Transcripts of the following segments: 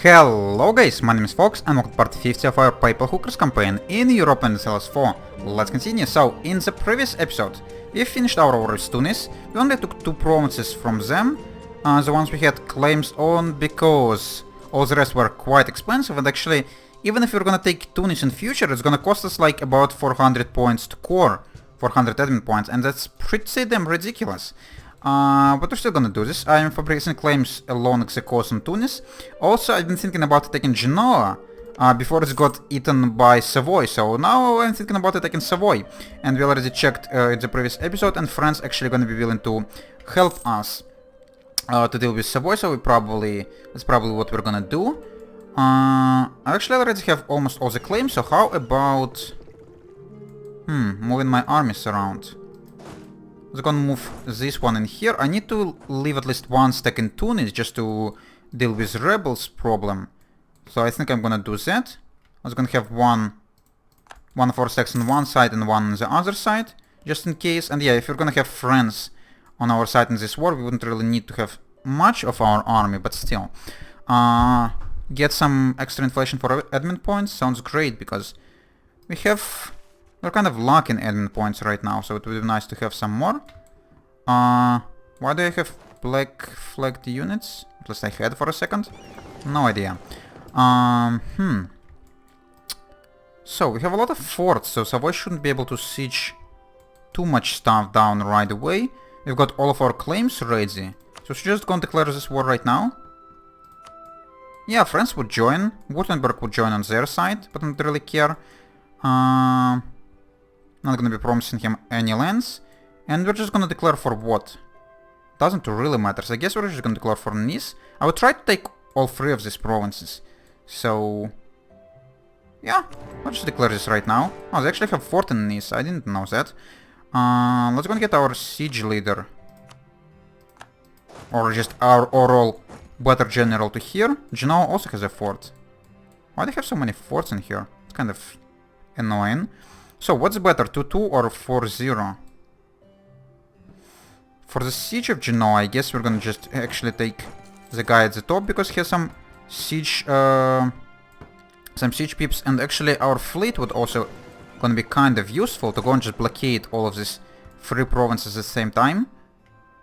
Hello guys, my name is Fox and welcome to part 50 of our Papal Hookers campaign in Europa Universalis 4. Let's continue. So, in the previous episode, we finished our war with Tunis. We only took 2 provinces from them, the ones we had claims on, because all the rest were quite expensive, and actually, even if we're gonna take Tunis in future, it's gonna cost us like about 400 points to core, 400 admin points, and that's pretty damn ridiculous. But we're still gonna do this. I am fabricating claims along the coast in Tunis. Also, I've been thinking about taking Genoa before it got eaten by Savoy, so now I'm thinking about taking Savoy. And we already checked in the previous episode, and France actually gonna be willing to help us to deal with Savoy, so that's probably what we're gonna do. I actually already have almost all the claims, so how about moving my armies around? I'm gonna move this one in here. I need to leave at least one stack in Tunis just to deal with rebels problem. So I think I'm gonna do that. I was gonna have one of our stacks on one side and one on the other side, just in case. And yeah, if we're gonna have France on our side in this war, we wouldn't really need to have much of our army, but still. Get some extra inflation for admin points sounds great, because we're kind of lacking admin points right now, so it would be nice to have some more. Why do I have black flagged units? At least I had for a second. No idea. So, we have a lot of forts, so Savoy shouldn't be able to siege too much stuff down right away. We've got all of our claims ready. So should just go and declare this war right now? Yeah, France would join. Württemberg would join on their side, but I don't really care. Not gonna be promising him any lands. And we're just gonna declare for what? Doesn't really matter. So I guess we're just gonna declare for Nice. I would try to take all 3 of these provinces. So yeah, I'll just declare this right now. Oh, they actually have fort in Nice. I didn't know that. Let's go and get our siege leader. Or just our overall better general to here. Genoa also has a fort. Why do they have so many forts in here? It's kind of annoying. So, what's better, 2-2 or 4-0? For the siege of Genoa, I guess we're gonna just actually take the guy at the top, because he has some siege peeps, and actually our fleet would also gonna be kind of useful to go and just blockade all of these 3 provinces at the same time.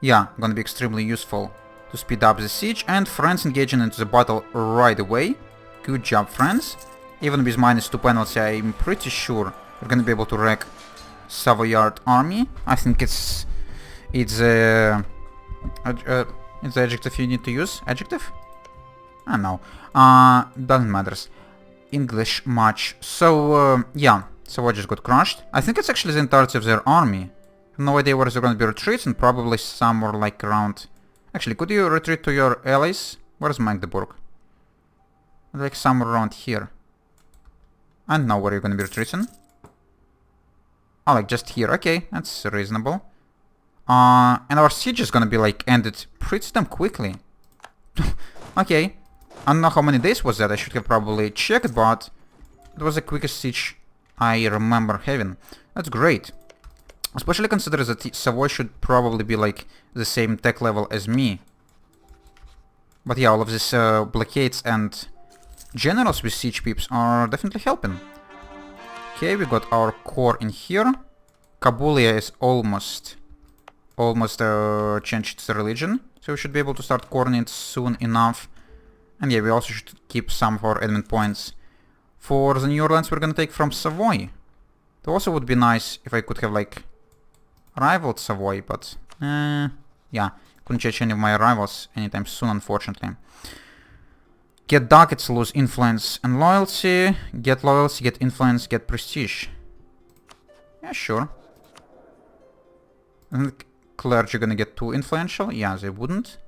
Yeah, gonna be extremely useful to speed up the siege, and France engaging into the battle right away. Good job, France. Even with -2 penalty, I'm pretty sure we're gonna be able to wreck Savoyard army. I think it's the adjective you need to use. Adjective? I don't know. Doesn't matter. English much. So yeah, Savoy just got crushed. I think it's actually the entirety of their army. No idea where they're gonna be retreating. Probably somewhere like around. Actually, could you retreat to your allies? Where's Magdeburg? Like somewhere around here. I don't know where you're gonna be retreating. Oh, like just here. Okay, that's reasonable. And our siege is gonna be like ended pretty damn quickly. Okay. I don't know how many days was that. I should have probably checked, but it was the quickest siege I remember having. That's great. Especially considering that Savoy should probably be like the same tech level as me. But yeah, all of these blockades and generals with siege peeps are definitely helping. Okay, we got our core in here. Kabulia is almost changed its religion, so we should be able to start coring it soon enough. And yeah, we also should keep some of our admin points for the new lands we're gonna take from Savoy. It also would be nice if I could have like rivaled Savoy, but yeah, couldn't change any of my rivals anytime soon, unfortunately. Get ducats, lose influence and loyalty. Get loyalty, get influence, get prestige. Yeah, sure. I think clergy gonna get too influential. Yeah, they wouldn't.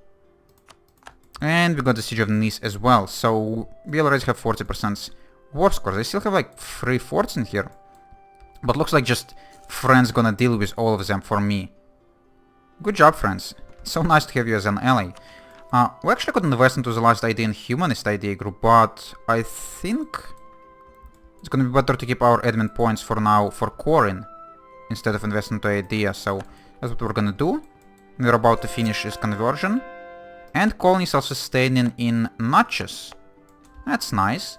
And we got the siege of Nice as well. So we already have 40% war score. They still have like 3 forts in here. But looks like just France gonna deal with all of them for me. Good job, France. So nice to have you as an ally. We actually could invest into the last idea in humanist idea group, but I think it's gonna be better to keep our admin points for now for coring instead of investing into idea, so that's what we're gonna do. We're about to finish this conversion. And colony self-sustaining in Natchez. That's nice.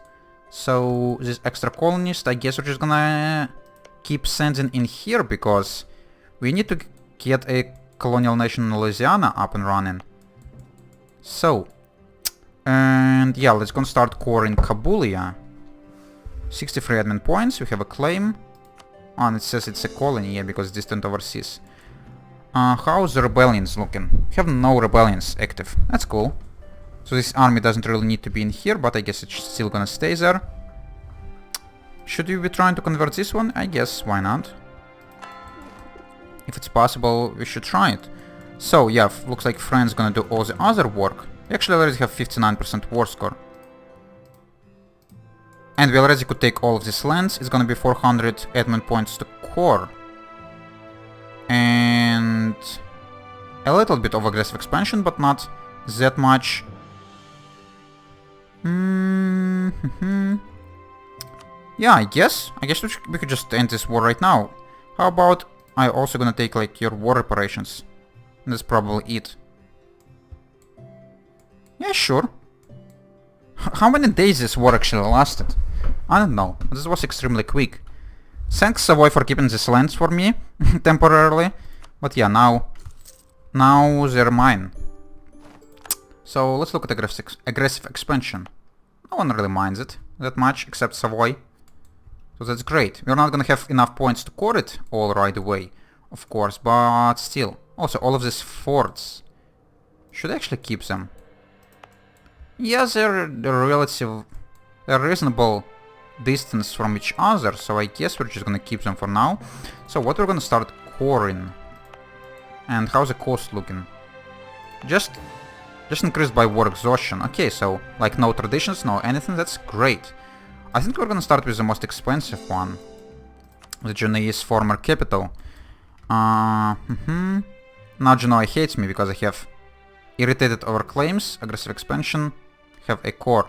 So this extra colonist, I guess we're just gonna keep sending in here because we need to get a colonial nation in Louisiana up and running. So, and yeah, let's go and start core in Kabulia. 63 admin points, we have a claim. And it says it's a colony, yeah, because it's distant overseas. How's the rebellions looking? We have no rebellions active. That's cool. So this army doesn't really need to be in here, but I guess it's still gonna stay there. Should we be trying to convert this one? I guess, why not? If it's possible, we should try it. So yeah, looks like France gonna do all the other work. We actually already have 59% war score. And we already could take all of these lands. It's gonna be 400 admin points to core. And a little bit of aggressive expansion, but not that much. Yeah, I guess we could just end this war right now. How about I also gonna take like your war reparations? That's probably it. Yeah, sure. How many days this war actually lasted? I don't know. This was extremely quick. Thanks Savoy for keeping these lands for me temporarily. But yeah, now they're mine. So let's look at aggressive expansion. No one really minds it that much except Savoy. So that's great. We're not gonna have enough points to core it all right away, of course, but still. Also, all of these forts. Should I actually keep them? Yeah, they're reasonable distance from each other, so I guess we're just gonna keep them for now. So what we're gonna start coring. And how's the cost looking? Just increased by war exhaustion. Okay, so like no traditions, no anything, that's great. I think we're gonna start with the most expensive one. The Genoese former capital. Now Genoa hates me because I have irritated over claims, aggressive expansion, have a core.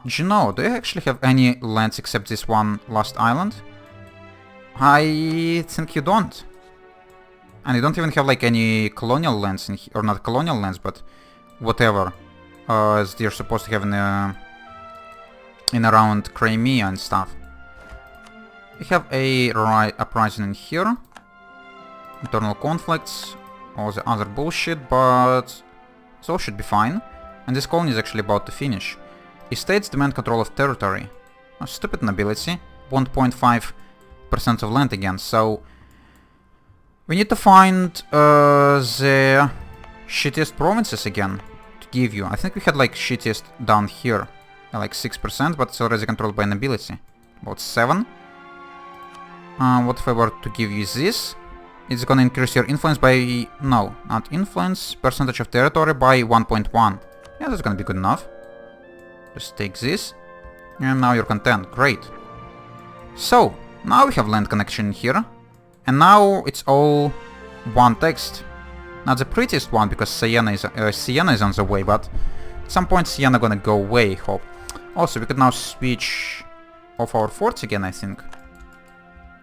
Genoa, do you actually have any lands except this one last island? I think you don't. And you don't even have like any colonial lands in here, or not colonial lands, but whatever. As they're supposed to have in around Crimea and stuff. We have a uprising in here. Internal conflicts, all the other bullshit, but it all should be fine. And this colony is actually about to finish. Estates demand control of territory. Oh, stupid nobility. 1.5% of land again, so we need to find the shittiest provinces again to give you. I think we had like shittiest down here, like 6%, but it's already controlled by nobility. About 7. What if I were to give you this? It's gonna increase your influence by... no, not influence, percentage of territory by 1.1. Yeah, that's gonna be good enough. Just take this. And now you're content. Great. So, now we have land connection here. And now it's all one text. Not the prettiest one, because Siena is on the way, but at some point Siena gonna go away, hope. Also, we could now switch off our forts again, I think.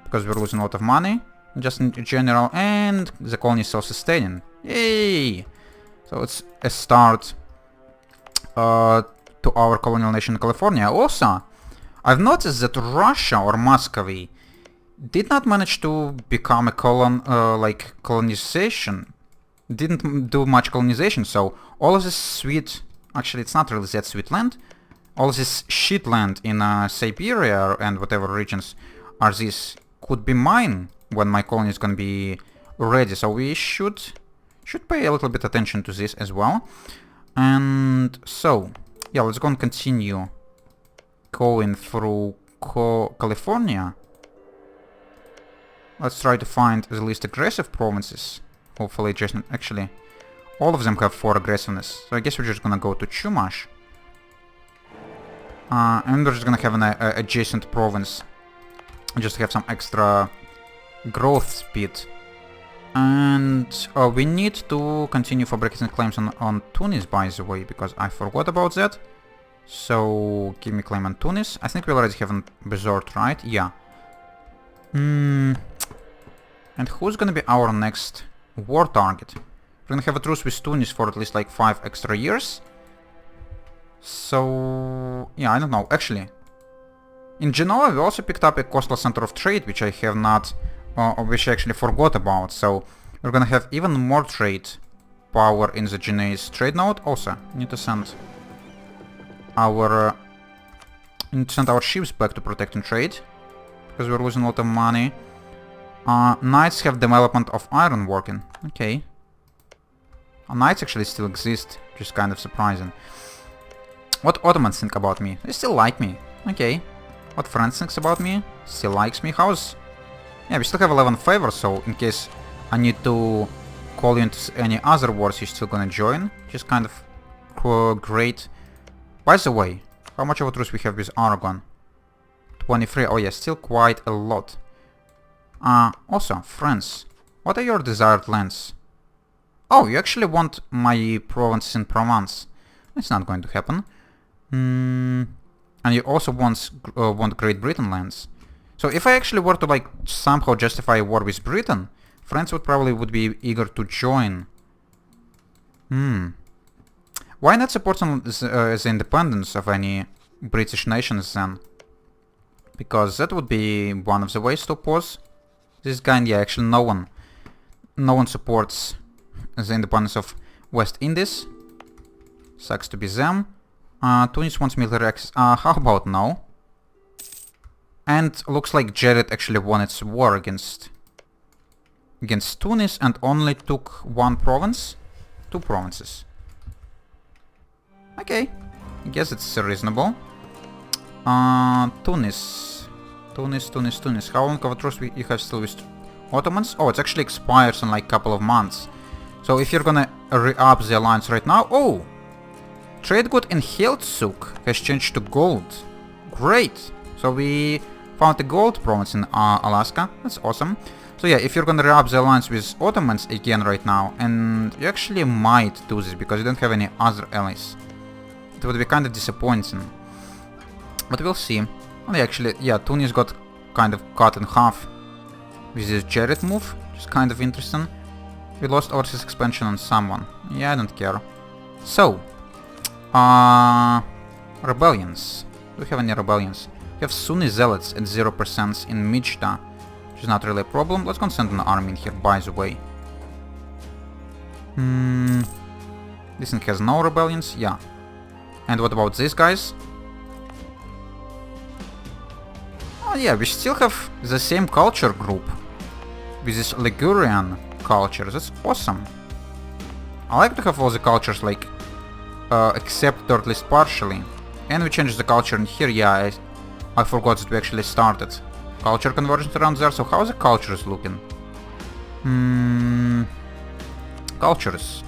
Because we're losing a lot of money, just in general, and the colony is self-sustaining. Yay! So it's a start to our colonial nation in California. Also, I've noticed that Russia or Muscovy did not manage to become a colonization. Didn't do much colonization, so all of this sweet... actually, it's not really that sweet land. All of this shit land in Siberia and whatever regions are these could be mine when my colony is gonna be ready. So we should pay a little bit attention to this as well. And so, yeah, let's go and continue going through California. Let's try to find the least aggressive provinces. Hopefully, just actually, all of them have 4 aggressiveness. So I guess we're just gonna go to Chumash. And we're just gonna have an adjacent province. Just to have some extra growth speed. And we need to continue fabricating claims on Tunis, by the way, because I forgot about that. So, give me claim on Tunis. I think we already have a Besort, right? Yeah. And who's gonna be our next war target? We're gonna have a truce with Tunis for at least like 5 extra years. So, Yeah, I don't know. Actually, in Genoa we also picked up a coastal center of trade, which I have not, which I actually forgot about. So we're gonna have even more trade power in the Genoese trade node. Also, need to send our ships back to protect and trade, because we're losing a lot of money. Knights have development of iron working. Okay. Knights actually still exist, which is kind of surprising. What Ottomans think about me? They still like me. Okay. What France thinks about me? Still likes me. How's... Yeah, we still have 11 favors, so in case I need to call you into any other wars, you're still gonna join. Which is kind of great. By the way, how much of a truce we have with Aragon? 23. Oh yeah, still quite a lot. Also, France. What are your desired lands? Oh, you actually want my provinces in Provence. It's not going to happen. And you also want Great Britain lands. So if I actually were to like somehow justify a war with Britain, France would probably be eager to join. Why not support the independence of any British nations then? Because that would be one of the ways to oppose this guy. And yeah, actually no one supports the independence of West Indies. Sucks to be them. Tunis wants military access. How about no? And looks like Jared actually won its war against Tunis and only took one province? 2 provinces. Okay. I guess it's reasonable. Tunis. How long of a truce you have still with Ottomans? Oh, it actually expires in like a couple of months. So if you're gonna re-up the alliance right now... Oh! Trade good in Heltsuk has changed to gold. Great! So we found a gold province in Alaska. That's awesome. So yeah, if you're gonna re-up the alliance with Ottomans again right now, and you actually might do this because you don't have any other allies, it would be kind of disappointing. But we'll see. And actually, yeah, Tunis got kind of cut in half with this Jared move, which is kind of interesting. We lost overseas expansion on someone. Yeah, I don't care. So, rebellions. Do we have any rebellions? We have Sunni Zealots at 0% in Mijta, which is not really a problem. Let's go send an army in here, by the way. This thing has no rebellions? Yeah. And what about these guys? Oh yeah, we still have the same culture group with this Ligurian culture. That's awesome. I like to have all the cultures like accepted, or at least partially. And we changed the culture in here. Yeah, I forgot that we actually started culture convergence around there. So how the cultures looking? Cultures.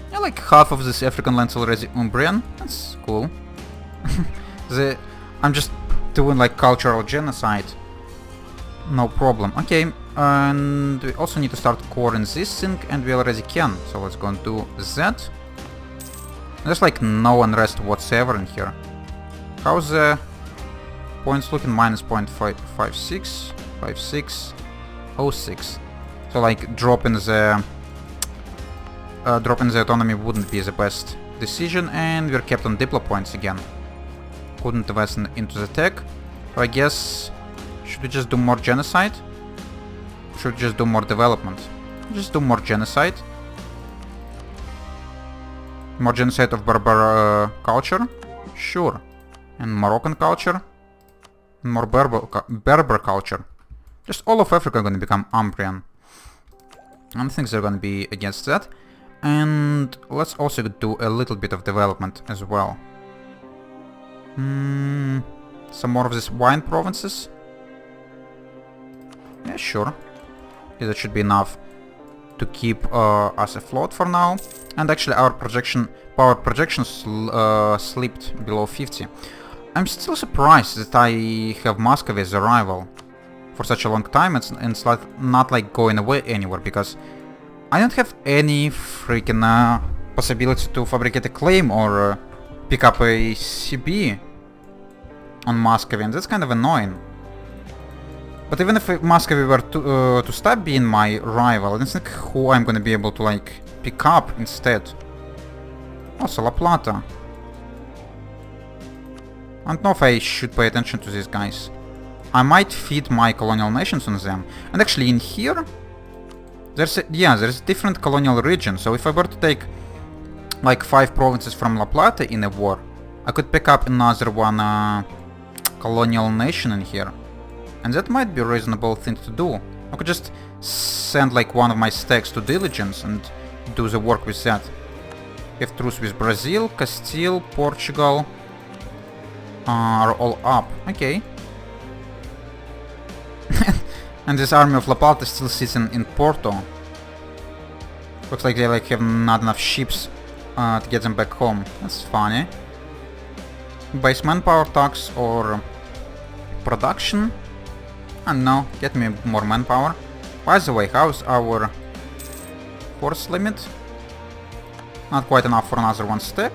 Yeah, like half of this African land's already Umbrian. That's cool. I'm just doing like cultural genocide. No problem. Okay, and we also need to start coring this thing, and we already can. So let's go and do that. There's like no unrest whatsoever in here. How's the points looking? Minus 0.56, 56, 06. So like dropping the autonomy wouldn't be the best decision, and we're kept on diplo points again. Couldn't invest into the tech. So I guess, should we just do more genocide? Should we just do more development? Just do more genocide. More genocide of Berber culture? Sure. And Moroccan culture? And more Berber culture. Just all of Africa are gonna become Umbrian. I don't think they're gonna be against that. And let's also do a little bit of development as well. Some more of these wine provinces? Yeah, sure. Yeah, that should be enough to keep us afloat for now. And actually our power projections slipped below 50. I'm still surprised that I have Muscovy as a rival for such a long time, and it's like not like going away anywhere, because I don't have any freaking possibility to fabricate a claim or pick up a CB on Muscovy, and that's kind of annoying. But even if Muscovy were to stop being my rival, I don't think who I'm gonna be able to like pick up instead. Also La Plata. I don't know if I should pay attention to these guys. I might feed my colonial nations on them. And actually in here, there's different colonial regions. So if I were to take like 5 provinces from La Plata in a war, I could pick up another one colonial nation in here. And that might be a reasonable thing to do. I could just send like one of my stacks to Diligence and do the work with that. We have truce with Brazil, Castile, Portugal are all up. Okay. And this army of La Plata still sits in Porto. Looks like they like have not enough ships to get them back home. That's funny. Base manpower tax or production? I don't know, get me more manpower. By the way, how's our force limit? Not quite enough for another one stack.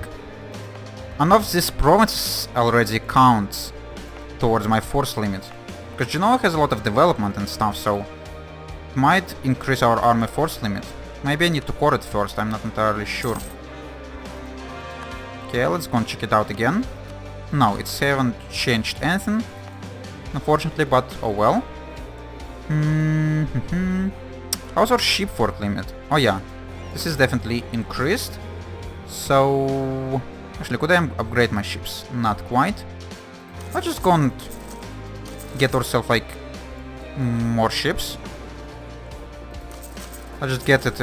None of these provinces already counts towards my force limit. Because Genoa has a lot of development and stuff, so it might increase our army force limit. Maybe I need to core it first, I'm not entirely sure. Okay, let's go and check it out again. No, it haven't changed anything, unfortunately, but oh well. How's our ship fort limit? Oh yeah, this is definitely increased. So actually, could I upgrade my ships? Not quite. Let's just go and get ourselves like more ships. Let's just get it,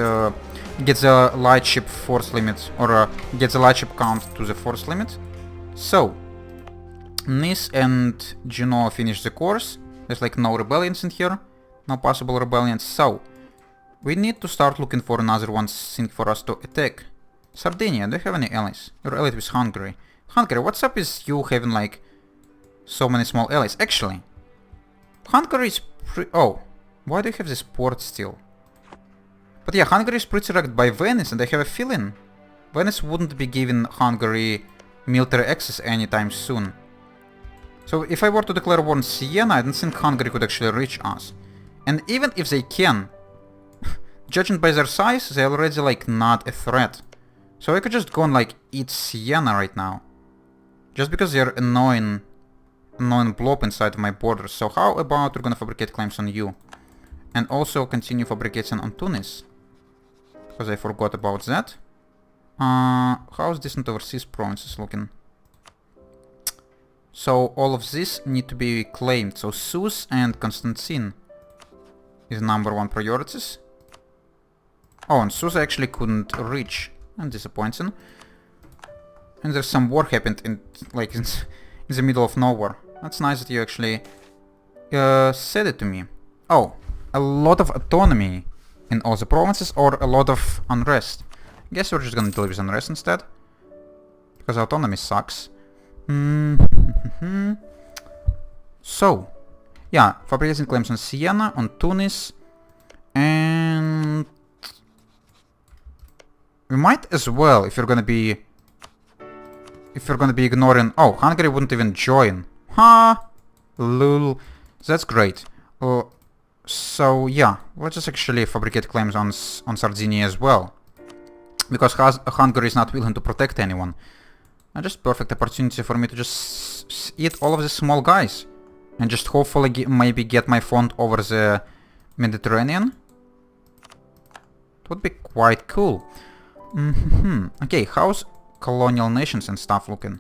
get the light ship force limit, or get the light ship count to the force limit. So Nice and Genoa finish the course. There's like no rebellions in here, no possible rebellions. So we need to start looking for another one thing for us to attack. Sardinia, do you have any allies? You're allied with Hungary. Hungary, what's up with you having like so many small allies? Actually, Hungary is oh, why do you have this port still? But yeah, Hungary is pretty wrecked by Venice, and I have a feeling Venice wouldn't be giving Hungary military access anytime soon. So if I were to declare war on Siena, I don't think Hungary could actually reach us. And even if they can, judging by their size, they're already like not a threat. So I could just go and like eat Siena right now. Just because they're annoying blob inside of my borders. So how about we're gonna fabricate claims on you? And also continue fabricating on Tunis. Because I forgot about that. How's distant overseas provinces looking? So all of this need to be claimed. So Sousse and Constantine is #1 priorities. Oh, and Sousse actually couldn't reach. I'm disappointing. And there's some war happened in like in the middle of nowhere. That's nice that you actually said it to me. Oh, a lot of autonomy in all the provinces, or a lot of unrest. I guess we're just gonna deal with unrest instead, because autonomy sucks. So, yeah, fabricating claims on Siena, on Tunis, and we might as well, if you're gonna be ignoring. Oh, Hungary wouldn't even join. Ha! Lul. That's great. So yeah, let's just actually fabricate claims on Sardinia as well, because Hungary is not willing to protect anyone. And just perfect opportunity for me to just eat all of the small guys, and just hopefully maybe get my front over the Mediterranean. It would be quite cool. Okay, how's colonial nations and stuff looking?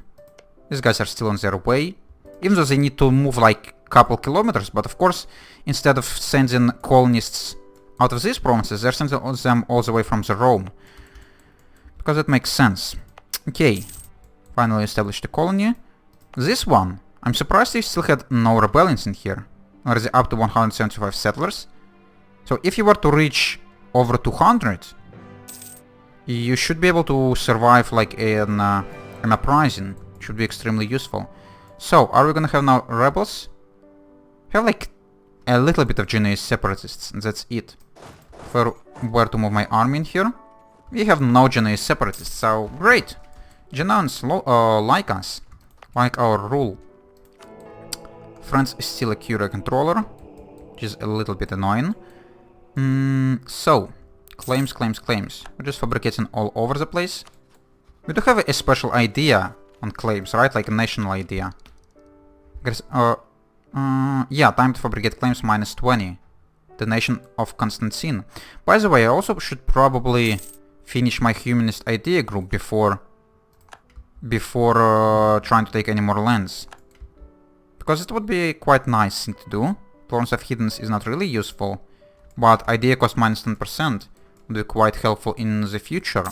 These guys are still on their way, even though they need to move like couple kilometers, but of course, instead of sending colonists out of these provinces, they're sending them all the way from the Rome. Because it makes sense. Okay, finally established a colony. This one, I'm surprised they still had no rebellions in here. Already up to 175 settlers. So if you were to reach over 200, you should be able to survive like an uprising. Should be extremely useful. So, are we gonna have now rebels? Have like a little bit of Genoese separatists, and that's it. For where to move my army in here? We have no Genoese separatists, so great! Genoans like us, like our rule. France is still a Curia controller, which is a little bit annoying. So, claims. We're just fabricating all over the place. We do have a special idea on claims, right? Like a national idea. Yeah, time to fabricate claims -20. The nation of Constantine. By the way, I also should probably finish my humanist idea group before trying to take any more lands. Because it would be quite nice thing to do. Tolerance of Hiddenness is not really useful, but idea cost -10% would be quite helpful in the future.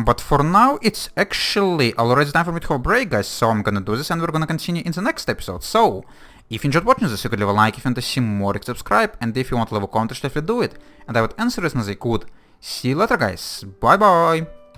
But for now, it's actually already time for me to have a break, guys, so I'm gonna do this and we're gonna continue in the next episode. So, if you enjoyed watching this, you could leave a like, if you want to see more, you can subscribe, and if you want to leave a comment, definitely do it, and I would answer as much as I could. See you later, guys, bye bye!